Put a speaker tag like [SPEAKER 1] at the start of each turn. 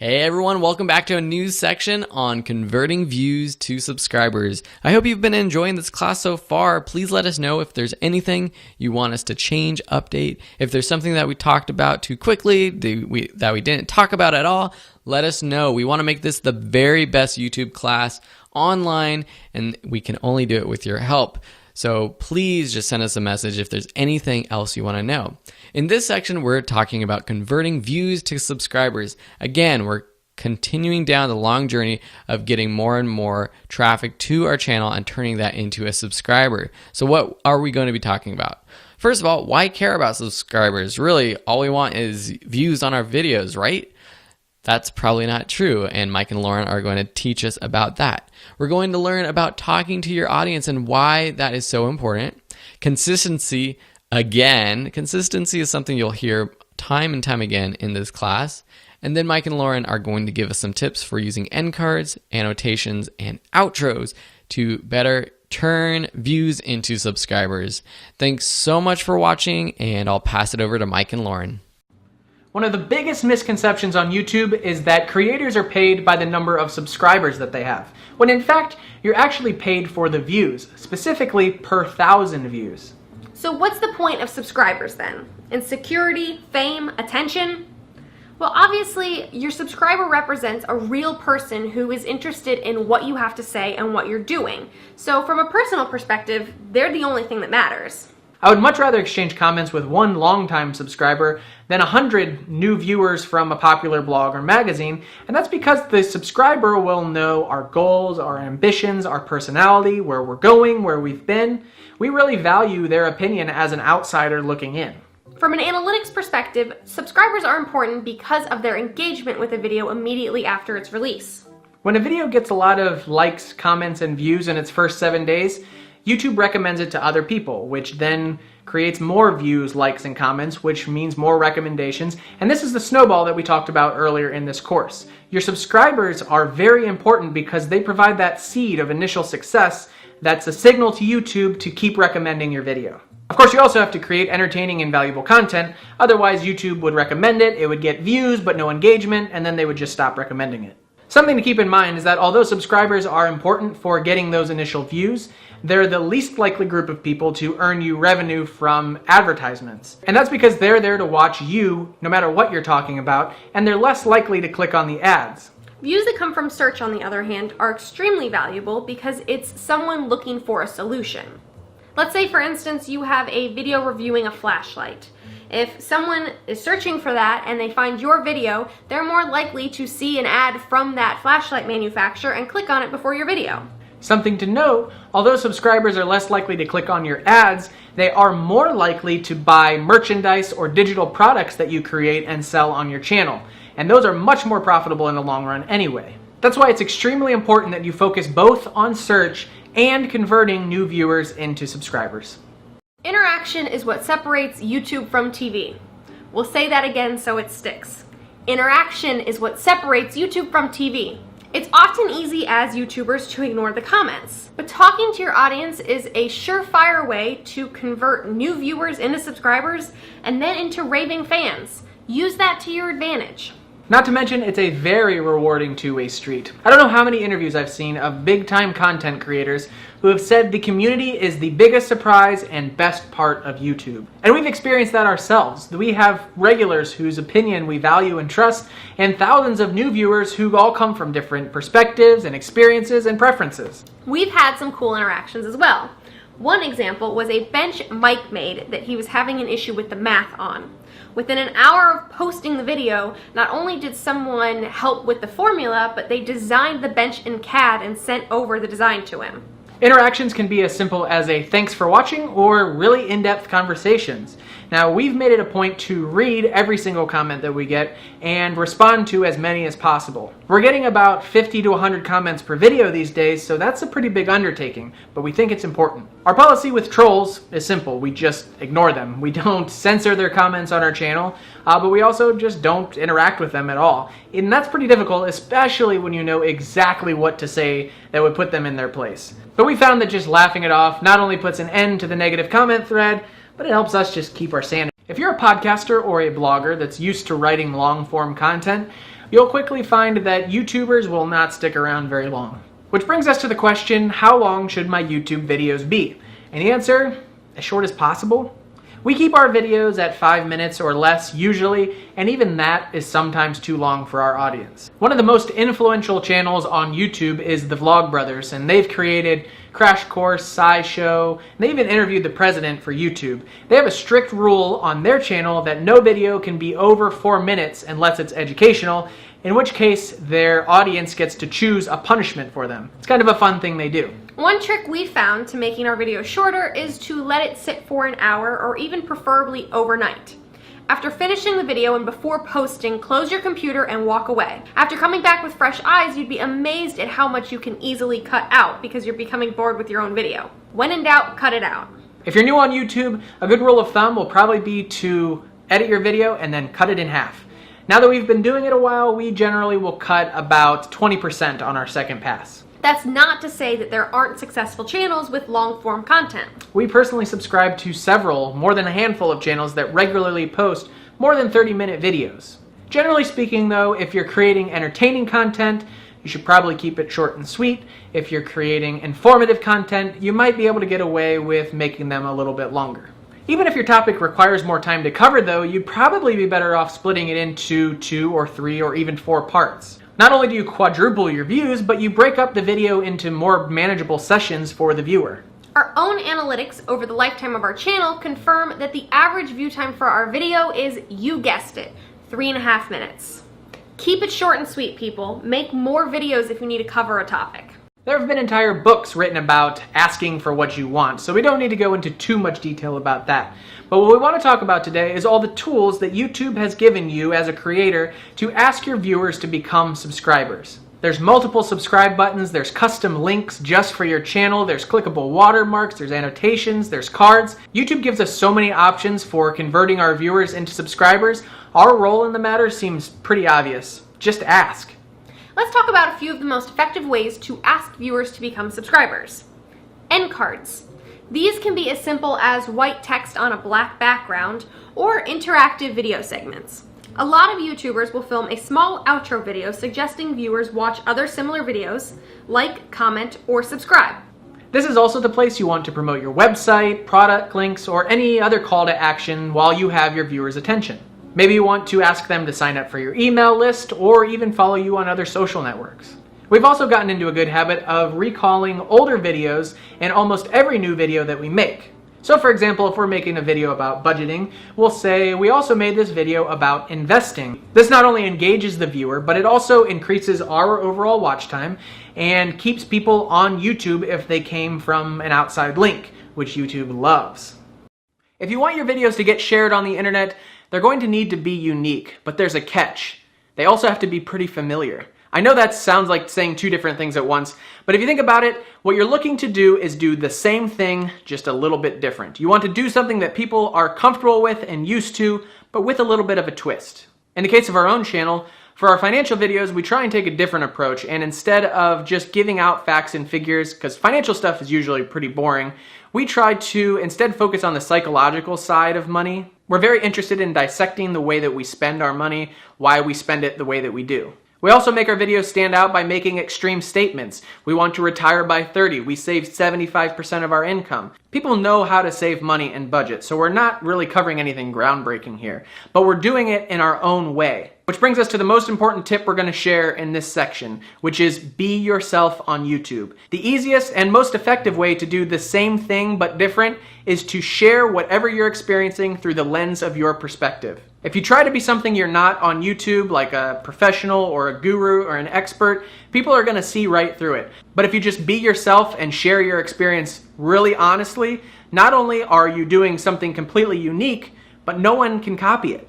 [SPEAKER 1] Hey everyone, welcome back to a new section on converting views to subscribers. I hope you've been enjoying this class so far. Please let us know if there's anything you want us to change, update. If there's something that we talked about too quickly, that we didn't talk about at all, let us know. We want to make this the very best YouTube class online, and we can only do it with your help. So please just send us a message if there's anything else you want to know. In this section, we're talking about converting views to subscribers. Again, we're continuing down the long journey of getting more and more traffic to our channel and turning that into a subscriber. So what are we going to be talking about? First of all, why care about subscribers? Really, all we want is views on our videos, right? That's probably not true, and Mike and Lauren are going to teach us about that. We're going to learn about talking to your audience and why that is so important. Consistency, again. Consistency is something you'll hear time and time again in this class. And then Mike and Lauren are going to give us some tips for using end cards, annotations, and outros to better turn views into subscribers. Thanks so much for watching, and I'll pass it over to Mike and Lauren.
[SPEAKER 2] One of the biggest misconceptions on YouTube is that creators are paid by the number of subscribers that they have, when in fact, you're actually paid for the views, specifically per 1,000 views.
[SPEAKER 3] So what's the point of subscribers then? Insecurity, fame, attention? Well, obviously, your subscriber represents a real person who is interested in what you have to say and what you're doing. So from a personal perspective, they're the only thing that matters.
[SPEAKER 2] I would much rather exchange comments with one longtime subscriber than 100 new viewers from a popular blog or magazine, and that's because the subscriber will know our goals, our ambitions, our personality, where we're going, where we've been. We really value their opinion as an outsider looking in.
[SPEAKER 3] From an analytics perspective, subscribers are important because of their engagement with a video immediately after its release.
[SPEAKER 2] When a video gets a lot of likes, comments, and views in its first 7 days, YouTube recommends it to other people, which then creates more views, likes, and comments, which means more recommendations. And this is the snowball that we talked about earlier in this course. Your subscribers are very important because they provide that seed of initial success that's a signal to YouTube to keep recommending your video. Of course, you also have to create entertaining and valuable content. Otherwise, YouTube would recommend it, it would get views but no engagement, and then they would just stop recommending it. Something to keep in mind is that although subscribers are important for getting those initial views, they're the least likely group of people to earn you revenue from advertisements. And that's because they're there to watch you, no matter what you're talking about, and they're less likely to click on the ads.
[SPEAKER 3] Views that come from search, on the other hand, are extremely valuable because it's someone looking for a solution. Let's say, for instance, you have a video reviewing a flashlight. If someone is searching for that and they find your video, they're more likely to see an ad from that flashlight manufacturer and click on it before your video.
[SPEAKER 2] Something to note, although subscribers are less likely to click on your ads, they are more likely to buy merchandise or digital products that you create and sell on your channel. And those are much more profitable in the long run anyway. That's why it's extremely important that you focus both on search and converting new viewers into subscribers.
[SPEAKER 3] Interaction is what separates YouTube from TV. We'll say that again so it sticks. Interaction is what separates YouTube from TV. It's often easy as YouTubers to ignore the comments, but talking to your audience is a surefire way to convert new viewers into subscribers and then into raving fans. Use that to your advantage.
[SPEAKER 2] Not to mention, it's a very rewarding two-way street. I don't know how many interviews I've seen of big-time content creators who have said the community is the biggest surprise and best part of YouTube. And we've experienced that ourselves. We have regulars whose opinion we value and trust, and thousands of new viewers who all come from different perspectives and experiences and preferences.
[SPEAKER 3] We've had some cool interactions as well. One example was a bench Mike made that he was having an issue with the math on. Within an hour of posting the video, not only did someone help with the formula, but they designed the bench in CAD and sent over the design to him.
[SPEAKER 2] Interactions can be as simple as a thanks for watching or really in-depth conversations. Now, we've made it a point to read every single comment that we get and respond to as many as possible. We're getting about 50 to 100 comments per video these days, so that's a pretty big undertaking, but we think it's important. Our policy with trolls is simple. We just ignore them. We don't censor their comments on our channel, but we also just don't interact with them at all. And that's pretty difficult, especially when you know exactly what to say that would put them in their place. But we found that just laughing it off not only puts an end to the negative comment thread, but it helps us just keep our sanity. If you're a podcaster or a blogger that's used to writing long-form content, you'll quickly find that YouTubers will not stick around very long. Which brings us to the question, how long should my YouTube videos be? And the answer, as short as possible. We keep our videos at 5 minutes or less usually, and even that is sometimes too long for our audience. One of the most influential channels on YouTube is the Vlogbrothers, and they've created Crash Course, SciShow, and they even interviewed the president for YouTube. They have a strict rule on their channel that no video can be over 4 minutes unless it's educational, in which case their audience gets to choose a punishment for them. It's kind of a fun thing they do.
[SPEAKER 3] One trick we found to making our videos shorter is to let it sit for an hour or even preferably overnight. After finishing the video and before posting, close your computer and walk away. After coming back with fresh eyes, you'd be amazed at how much you can easily cut out because you're becoming bored with your own video. When in doubt, cut it out.
[SPEAKER 2] If you're new on YouTube, a good rule of thumb will probably be to edit your video and then cut it in half. Now that we've been doing it a while, we generally will cut about 20% on our second pass.
[SPEAKER 3] That's not to say that there aren't successful channels with long-form content.
[SPEAKER 2] We personally subscribe to several, more than a handful of channels that regularly post more than 30-minute videos. Generally speaking though, if you're creating entertaining content, you should probably keep it short and sweet. If you're creating informative content, you might be able to get away with making them a little bit longer. Even if your topic requires more time to cover though, you'd probably be better off splitting it into 2 or 3 or even 4 parts. Not only do you quadruple your views, but you break up the video into more manageable sessions for the viewer.
[SPEAKER 3] Our own analytics over the lifetime of our channel confirm that the average view time for our video is, you guessed it, 3.5 minutes. Keep it short and sweet, people. Make more videos if you need to cover a topic.
[SPEAKER 2] There have been entire books written about asking for what you want, so we don't need to go into too much detail about that. But what we want to talk about today is all the tools that YouTube has given you as a creator to ask your viewers to become subscribers. There's multiple subscribe buttons, there's custom links just for your channel, there's clickable watermarks, there's annotations, there's cards. YouTube gives us so many options for converting our viewers into subscribers. Our role in the matter seems pretty obvious. Just ask.
[SPEAKER 3] Let's talk about a few of the most effective ways to ask viewers to become subscribers. End cards. These can be as simple as white text on a black background or interactive video segments. A lot of YouTubers will film a small outro video suggesting viewers watch other similar videos, like, comment, or subscribe.
[SPEAKER 2] This is also the place you want to promote your website, product links, or any other call to action while you have your viewers' attention. Maybe you want to ask them to sign up for your email list or even follow you on other social networks. We've also gotten into a good habit of recalling older videos in almost every new video that we make. So for example, if we're making a video about budgeting, we'll say, we also made this video about investing. This not only engages the viewer, but it also increases our overall watch time and keeps people on YouTube if they came from an outside link, which YouTube loves. If you want your videos to get shared on the internet, they're going to need to be unique, but there's a catch. They also have to be pretty familiar. I know that sounds like saying 2 different things at once, but if you think about it, what you're looking to do is do the same thing, just a little bit different. You want to do something that people are comfortable with and used to, but with a little bit of a twist. In the case of our own channel, for our financial videos, we try and take a different approach, and instead of just giving out facts and figures, because financial stuff is usually pretty boring, we try to instead focus on the psychological side of money. We're very interested in dissecting the way that we spend our money, why we spend it the way that we do. We also make our videos stand out by making extreme statements. We want to retire by 30. We save 75% of our income. People know how to save money and budget, so we're not really covering anything groundbreaking here, but we're doing it in our own way. Which brings us to the most important tip we're going to share in this section, which is be yourself on YouTube. The easiest and most effective way to do the same thing but different is to share whatever you're experiencing through the lens of your perspective. If you try to be something you're not on YouTube, like a professional or a guru or an expert, people are going to see right through it. But if you just be yourself and share your experience really honestly, not only are you doing something completely unique, but no one can copy it.